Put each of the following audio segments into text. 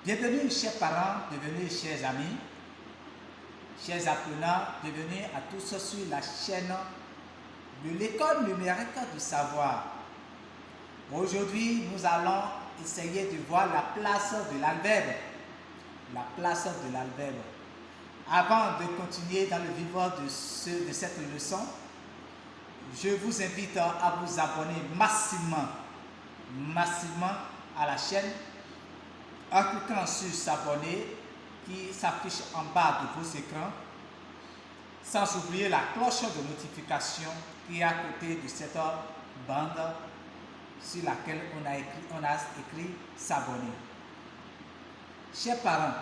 Bienvenue, chers parents, bienvenue, chers amis, chers apprenants, bienvenue à tous sur la chaîne de l'école numérique du savoir. Aujourd'hui, nous allons essayer de voir la place de l'adverbe. La place de l'adverbe. Avant de continuer dans le vivre de cette leçon, je vous invite à vous abonner massivement à la chaîne en cliquant sur s'abonner qui s'affiche en bas de vos écrans, sans oublier la cloche de notification qui est à côté de cette bande sur laquelle on a écrit s'abonner. Chers parents,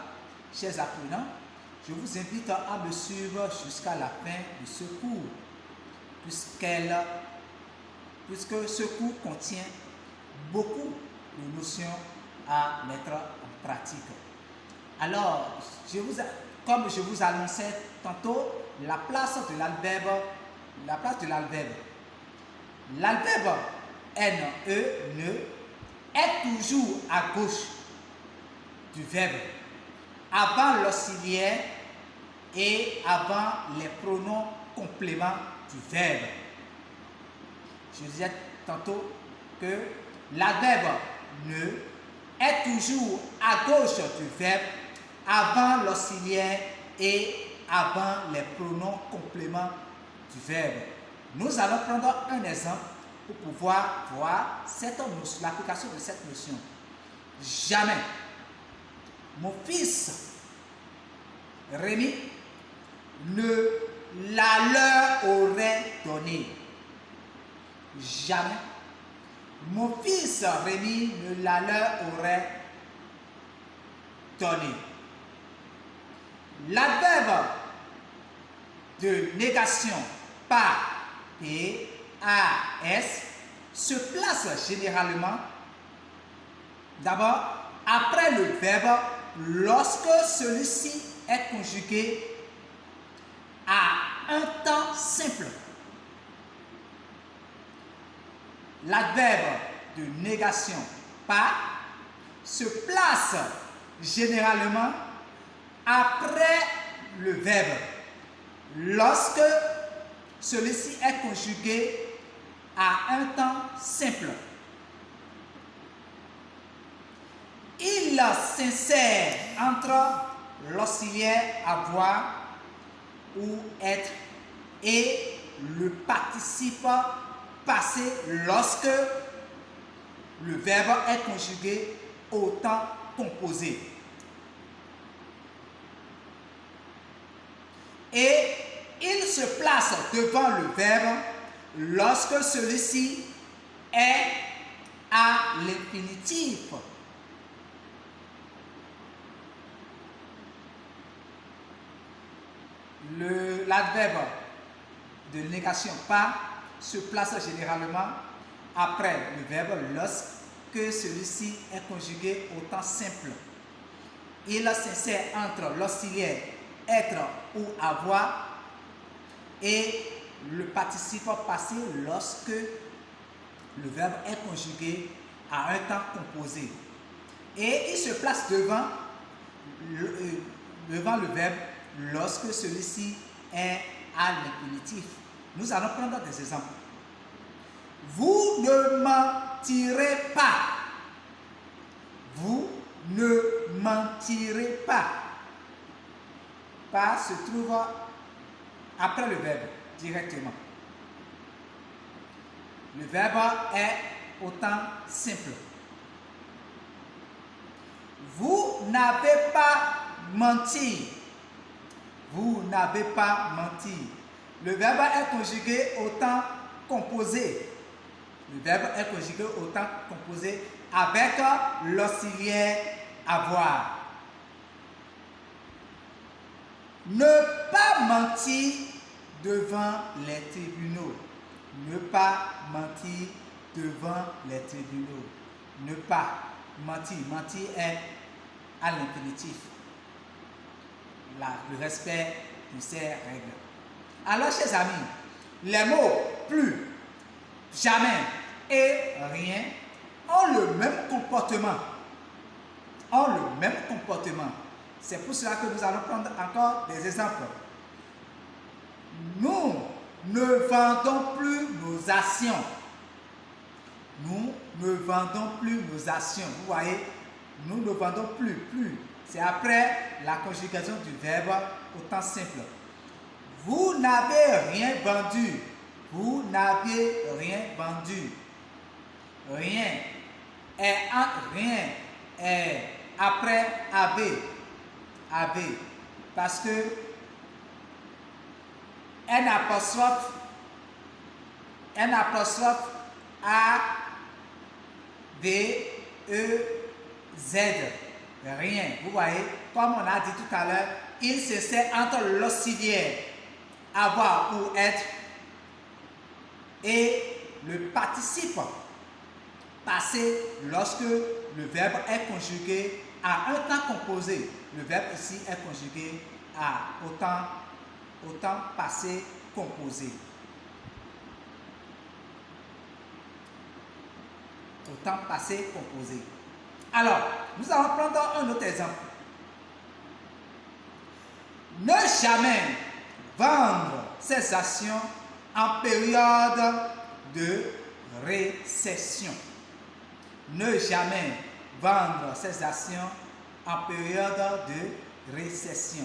chers apprenants, je vous invite à me suivre jusqu'à la fin de ce cours, puisque ce cours contient beaucoup de notions à mettre en pratique. Alors, comme je vous annonçais tantôt, la place de l'adverbe. L'adverbe ne est toujours à gauche du verbe, avant l'auxiliaire et avant les pronoms compléments du verbe. Je disais tantôt que l'adverbe ne est toujours à gauche du verbe, avant l'auxiliaire et avant les pronoms compléments du verbe. Nous allons prendre un exemple pour pouvoir voir l'application de cette notion. Jamais mon fils Rémi ne la leur aurait donné. Jamais mon fils Rémi ne la leur aurait donné. L'adverbe de négation par P-A-S se place généralement d'abord après le verbe lorsque celui-ci est conjugué à un temps simple. L'adverbe de négation par se place généralement après le verbe lorsque celui-ci est conjugué à un temps simple. Il s'insère entre l'auxiliaire avoir ou être et le participe passé lorsque le verbe est conjugué au temps composé. Et il se place devant le verbe lorsque celui-ci est à l'infinitif. L'adverbe de négation par se place généralement après le verbe lorsque celui-ci est conjugué au temps simple. Il s'insère entre l'auxiliaire être ou avoir et le participe passé lorsque le verbe est conjugué à un temps composé. Et il se place devant le verbe lorsque celui-ci est à l'infinitif. Nous allons prendre des exemples. Vous ne mentirez pas. Vous ne mentirez pas. Pas se trouve après le verbe directement. Le verbe est au temps simple. Vous n'avez pas menti. Vous n'avez pas menti. Le verbe est conjugué au temps composé. Le verbe est conjugué au temps composé avec l'auxiliaire avoir. Ne pas mentir devant les tribunaux. Ne pas mentir devant les tribunaux. Ne pas mentir. Mentir est à l'infinitif. Le respect de ces règles. Alors, chers amis, les mots plus, jamais et rien ont le même comportement ont le même comportement. C'est pour cela que nous allons prendre encore des exemples. Nous ne vendons plus nos actions. Nous ne vendons plus nos actions. Vous voyez, nous ne vendons plus. C'est après la conjugation du verbe au temps simple. Vous n'avez rien vendu. Vous n'avez rien vendu. Rien est après avait. Parce que un apostrophe A, V, E, Z. Rien. Vous voyez, comme on a dit tout à l'heure, il se sert entre l'auxiliaire avoir ou être et le participe passé lorsque le verbe est conjugué à un temps composé. Le verbe ici est conjugué au temps passé composé. Au temps passé composé. Alors, nous allons prendre un autre exemple. Ne jamais vendre ses actions en période de récession. Ne jamais vendre ses actions en période de récession.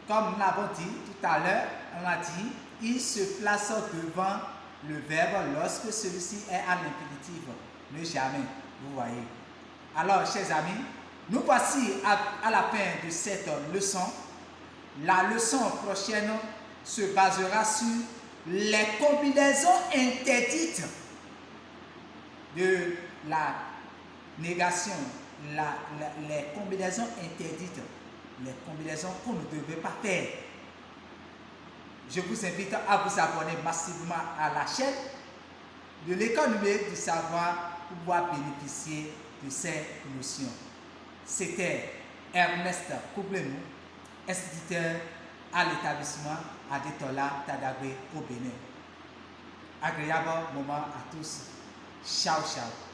Comme nous l'avons dit tout à l'heure, on a dit, il se place devant le verbe lorsque celui-ci est à l'infinitif. Ne jamais, vous voyez. Alors, chers amis, nous voici à la fin de cette leçon. La leçon prochaine se basera sur les combinaisons interdites de la négation, les combinaisons interdites, les combinaisons qu'on ne devait pas faire. Je vous invite à vous abonner massivement à la chaîne de l'École numérique du savoir pour pouvoir bénéficier de ces notions. C'était Ernest Koublemou, instituteur à l'établissement Adetola Tadagbe au Bénin. Agréable moment à tous. Ciao, ciao.